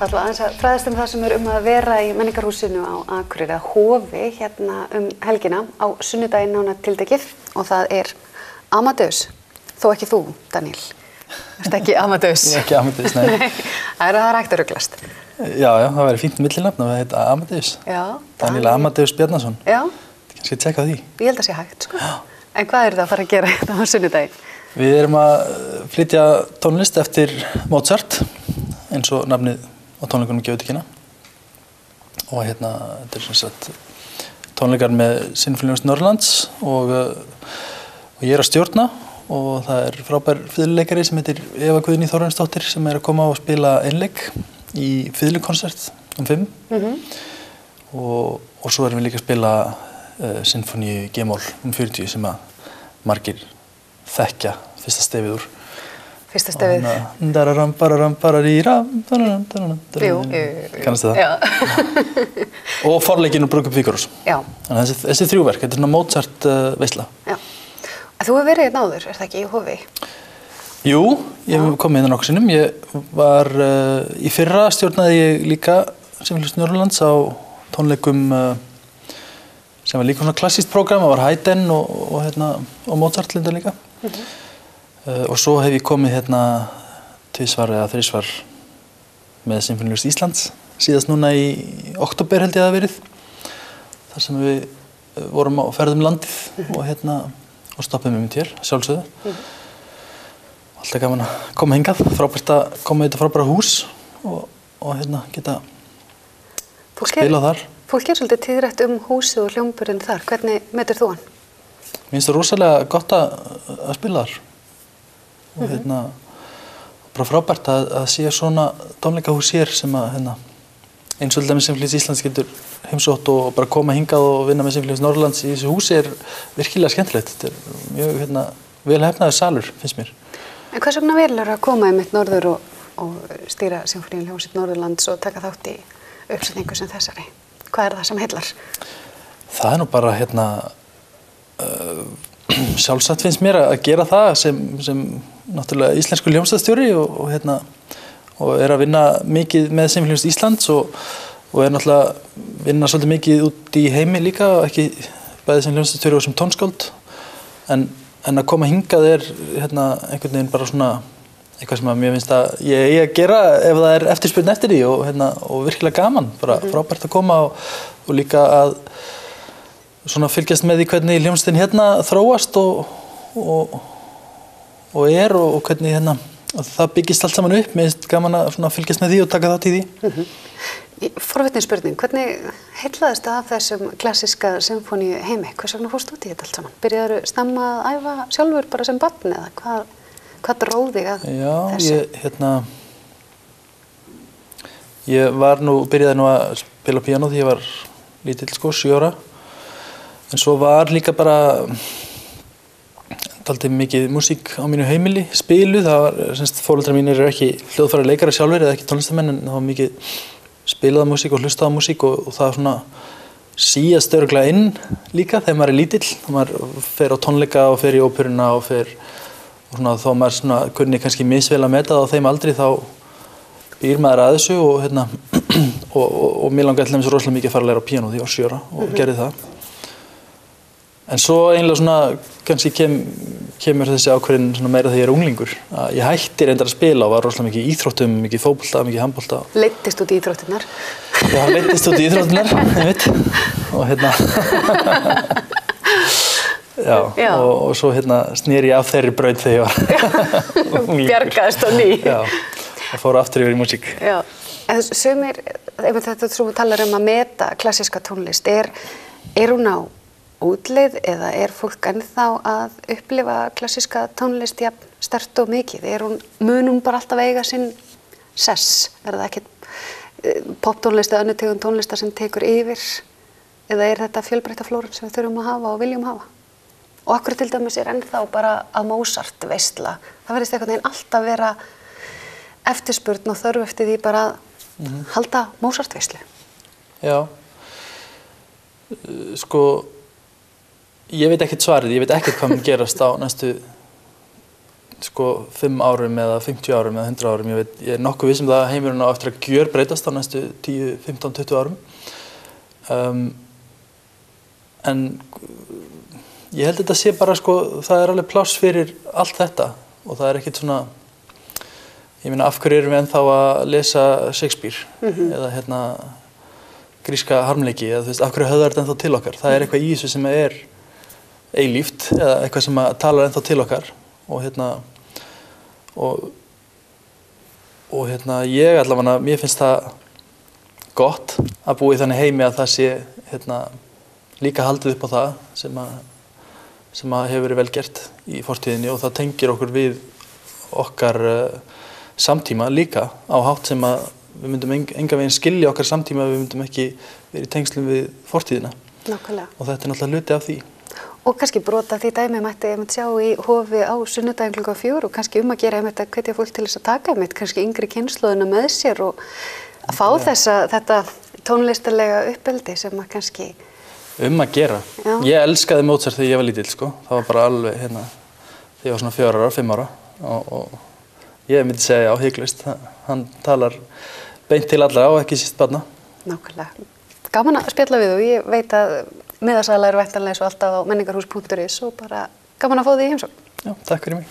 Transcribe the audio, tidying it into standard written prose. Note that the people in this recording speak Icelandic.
ætla aðeins að fræðast það sem að vera í menningarhúsinu á Akureyri að Hofi hérna helgina á sunnudaginn nánar tiltekið og það Amadeus, þó ekki þú, Daniel. Ertu ekki Amadeus? Ég ekki Amadeus, nei. Nei, það hægt að ruglast. Já, það væri fínt millinafn að heita Amadeus. Já. Daniel Amadeus Bjarnason. Já. Kannski að tjekka á því. Ég held að sé hægt, sko. Já. En hvað það að fara að gera þetta á sunnudaginn? Við erum að flytja tónlist eftir Mozart, eins og nafnið á tónleikunum gefur til kynna. Og þetta sem sagt tónleikar með Sinfóníuhljómsveit Norðurlands og ég að stjórna og það frábær fiðluleikari sem heitir Eva Guðný Þórarinsdóttir sem að koma og spila einleik í fiðlukonsert 5. Og svo erum við líka að spila Sinfóníu G-mól 40 sem að margir þekkja fyrsta stefið úr. Fyrsta stefið. Dararam, bararam, bararíram, Jú. Kannastu það? Já. Og forleikinn úr Brúðkaup Fígarós. Já. Þannig að þessi 3 verk, þetta svona Mozart veisla. Já. Þú hefur verið hérna áður, það ekki í Hofi? Jú, ég hef komið hérna nokkuð sinnum. Ég var í fyrra stjórnaði ég líka Sinfóníuhljómsveit Norðurlands á tónleikum sem var líka svona klassískt prógram, það var Haydn og Mozart linda líka. Og svo hef ég komið hérna 2 eða 3 með Sinfóníuhljómsveit Íslands, síðast núna í október held ég að það verið, þar sem við vorum á ferðum landið og stoppuðum hér, sjálfsögðu. Alltaf gaman að koma hingað, frábært að koma í þetta frábæra hús og geta spila þar. Fólk svolítið tíðrætt húsið og hljómburðinn þar. Hvernig metur þú hann? Mér finnst það rosalega gott að spila þar. Og bara frábært að sé svona tónleikahús hér sem að eins og dæmis Sinfóníuhljómsveit Íslands getur heimsótt og bara koma hingað og vinna með Sinfóníuhljómsveit Norðurlands í þessu húsi virkilega skemmtilegt. Þetta mjög vel hefnaður salur, finnst mér. En hvers vegna velur að koma einmitt norður og stýra Sinfóníuhljómsveit Norðurlands og taka þátt í uppsetningu sem þessari? Hvað það sem heillar? Það nú bara sjálfsagt finnst mér að gera það sem náttúrulega íslenskur hljómsveitarstjóri og að vinna mikið með Sinfóníuhljómsveit Íslands og náttúrulega vinna svolítið mikið út í heimi líka, ekki bæði sem hljómsveitarstjóri og sem tónskáld. En að koma hingað einhvern veginn bara svona eitthvað sem að mér finnst að ég eigi að gera ef það eftirspurn eftir því og virkilega gaman, bara frábært að koma og líka að svona fylgjast með því hvernig hljómsveitin þróast og hvernig það byggist allt saman upp. Mér finnst gaman að svona fylgjast með því og taka þátt í því. Forvitni spurning, hvernig heillaðist af þessum klassíska sinfóníu heimi? Hvers vegna fórstu út í þetta allt saman? Byrjaðirðu snemma að æfa sjálfur bara sem barn eða hvað dróð þig að þessu? Ég byrjaði nú að spila píanó því ég var lítill 7 ára. En svo var líka bara dálítið mikið músík á mínu heimili, spiluð. Það var, foreldrar mínir eru ekki hljóðfæra leikarar sjálfir eða ekki tónlistamenn, en það var mikið spilaða músík og hlustaða músík og það svona síast örugglega inn líka þegar maður lítill. Maður fer á tónleika og fer í óperuna og þó maður svona kunni kannski misvel að meta það á þeim aldri þá býr maður að þessu og mér langaði til dæmis rosalega mikið að fara að læra á píanó því ég var 7 ára og gerði það. En svo eiginlega svona kannski kemur þessi ákvörðin svona meira þegar ég unglingur. Ég hætti reyndar að spila og var rosalega mikið í íþróttum, mikið fótbolta, mikið handbolta. Leiddist út í íþróttirnar? Já, leiddist út í íþróttirnar, einmitt. Og og svo sneri ég af þeirri braut þegar ég var unglingur. Bjargaðist á ný. Já, og fór aftur yfir í músík. Já, en sumir, þetta þú talar að meta klassíska tónlist, hún á útleið eða fólk ennþá að upplifa klassíska tónlist jafn sterkt og mikið? Mun hún bara alltaf eiga sinn sess? Það ekkert poptónlist eða önnur tegund tónlistar sem tekur yfir? Eða þetta fjölbreytta flóran sem við þurfum að hafa og viljum hafa? Og akkur til dæmis ennþá bara að Mozart veisla. Það verðist einhvern veginn alltaf vera eftirspurn og þörf eftir því bara að halda Mozart veislu. Já. Ég veit ekkert svarið, ég veit ekkert hvað mun gerast á næstu sko 5 árum eða 50 árum eða 100 árum, ég nokkuð viss það að heimurinn á eftir að gjörbreytast á næstu 10, 15, 20 árum. En ég held þetta sé bara sko, það alveg pláss fyrir allt þetta og það ekkert svona, ég meina af hverju erum við ennþá að lesa Shakespeare eða gríska harmleiki eða þú veist, af hverju höfðar þetta ennþá til okkar? Það eitthvað í þessu sem eilíft eða eitthvað sem talar ennþá til okkar og ég allavega, mér finnst það gott að búa í þannig heimi að það sé líka haldið upp á það sem hefur verið vel gert í fortíðinni og það tengir okkur við okkar samtíma líka á hátt sem að við myndum engan veginn skilja okkar samtíma við myndum ekki verið í tengslum við fortíðina. Nákvæmlega. Og þetta náttúrulega hluti af því. Og kannski brota því dæmi mætti sjá í Hofi á sunnudaginn klukkan 4 og kannski að gera að hvetja fólk til þess að taka kannski yngri kynslóðina með sér og að fá þetta tónlistarlega uppeldi sem að kannski að gera. Já. Ég elskaði Mozart þegar ég var lítill sko. Það var bara alveg þegar ég var svona 4 ára, 5 ára og ég myndi segja já, hiklaust. Hann talar beint til allra og ekki síst barna. Nákvæmlega. Gaman að spjalla við og ég veit að miðasalar væntanlega svo alltaf á menningarhús.is og bara gaman að fá þig í heimsókn. Já, takk fyrir mig.